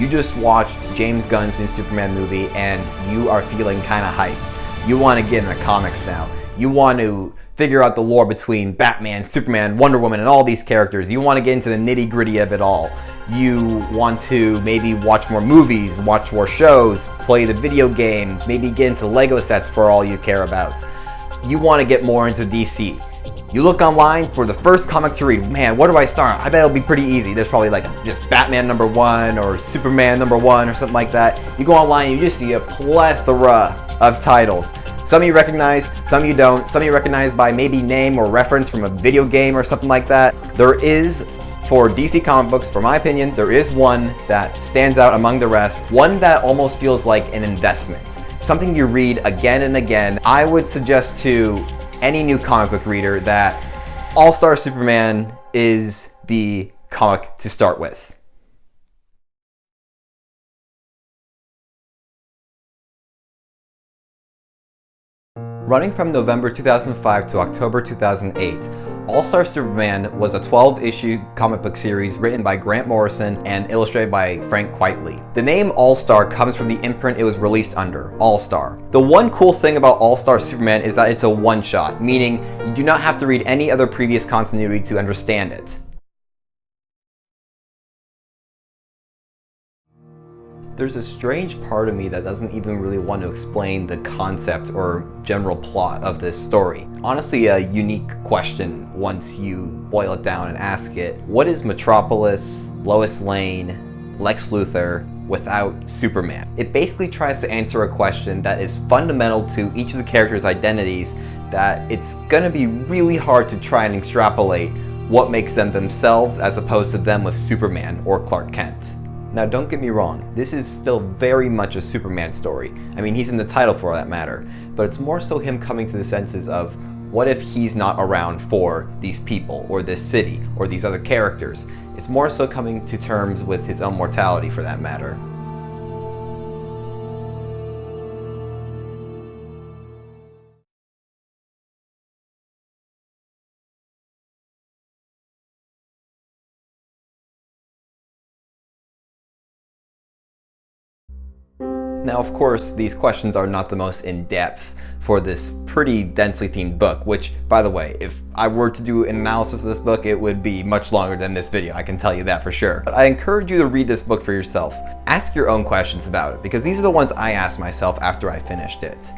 You just watched James Gunn's new Superman movie and you are feeling kind of hyped. You want to get into comics now. You want to figure out the lore between Batman, Superman, Wonder Woman, and all these characters. You want to get into the nitty-gritty of it all. You want to maybe watch more movies, watch more shows, play the video games, maybe get into Lego sets for all you care about. You want to get more into DC. You look online for the first comic to read. Man, where do I start? I bet it'll be pretty easy. There's probably like just Batman #1 or Superman #1 or something like that. You go online and you just see a plethora of titles. Some you recognize, some you don't. Some you recognize by maybe name or reference from a video game or something like that. There is, for DC comic books, for my opinion, there is one that stands out among the rest. One that almost feels like an investment. Something you read again and again. I would suggest to any new comic book reader that All-Star Superman is the comic to start with. Running from November 2005 to October 2008, All-Star Superman was a 12-issue comic book series written by Grant Morrison and illustrated by Frank Quitely. The name All-Star comes from the imprint it was released under, All-Star. The one cool thing about All-Star Superman is that it's a one-shot, meaning you do not have to read any other previous continuity to understand it. There's a strange part of me that doesn't even really want to explain the concept or general plot of this story. Honestly, a unique question once you boil it down and ask it. What is Metropolis, Lois Lane, Lex Luthor without Superman? It basically tries to answer a question that is fundamental to each of the characters' identities that it's gonna be really hard to try and extrapolate what makes them themselves as opposed to them with Superman or Clark Kent. Now don't get me wrong, this is still very much a Superman story. I mean, he's in the title for that matter, but it's more so him coming to the senses of what if he's not around for these people or this city or these other characters. It's more so coming to terms with his own mortality for that matter. Now, of course, these questions are not the most in-depth for this pretty densely themed book, which, by the way, if I were to do an analysis of this book, it would be much longer than this video, I can tell you that for sure. But I encourage you to read this book for yourself. Ask your own questions about it, because these are the ones I asked myself after I finished it.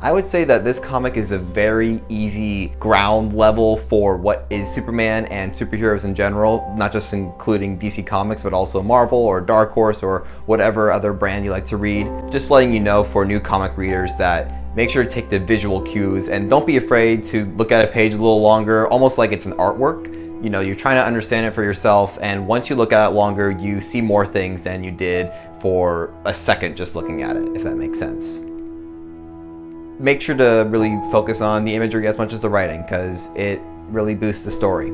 I would say that this comic is a very easy ground level for what is Superman and superheroes in general, not just including DC Comics, but also Marvel or Dark Horse or whatever other brand you like to read. Just letting you know for new comic readers that make sure to take the visual cues and don't be afraid to look at a page a little longer, almost like it's an artwork. You know, you're trying to understand it for yourself, and once you look at it longer, you see more things than you did for a second just looking at it, if that makes sense. Make sure to really focus on the imagery as much as the writing, because it really boosts the story.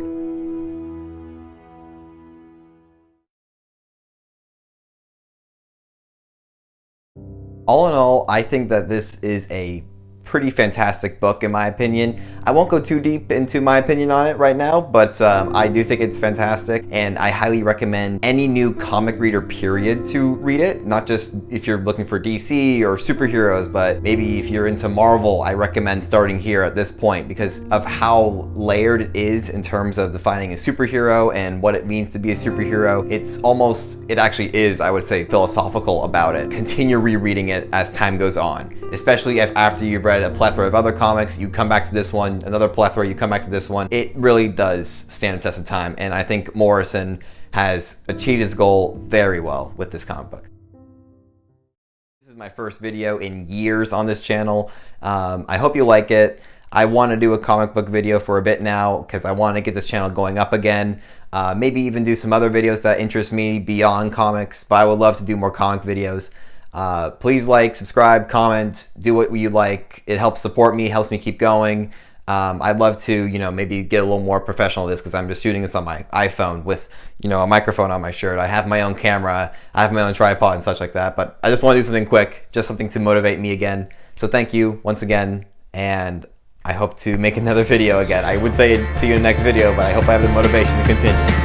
All in all, I think that this is a pretty fantastic book in my opinion. I won't go too deep into my opinion on it right now, but I do think it's fantastic, and I highly recommend any new comic reader period to read it. Not just if you're looking for DC or superheroes, but maybe if you're into Marvel, I recommend starting here at this point because of how layered it is in terms of defining a superhero and what it means to be a superhero. It actually is, I would say, philosophical about it. Continue rereading it as time goes on, especially if after you've read a plethora of other comics, you come back to this one, another plethora, you come back to this one. It really does stand the test of time, and I think Morrison has achieved his goal very well with this comic book. This is my first video in years on this channel. I hope you like it. I want to do a comic book video for a bit now because I want to get this channel going up again. Maybe even do some other videos that interest me beyond comics, but I would love to do more comic videos. Please like, subscribe, comment, do what you like. It helps support me, helps me keep going. I'd love to, maybe get a little more professional at this because I'm just shooting this on my iPhone with, a microphone on my shirt. I have my own camera, I have my own tripod and such like that, but I just want to do something quick, just something to motivate me again. So thank you once again, and I hope to make another video again. I would say see you in the next video, but I hope I have the motivation to continue.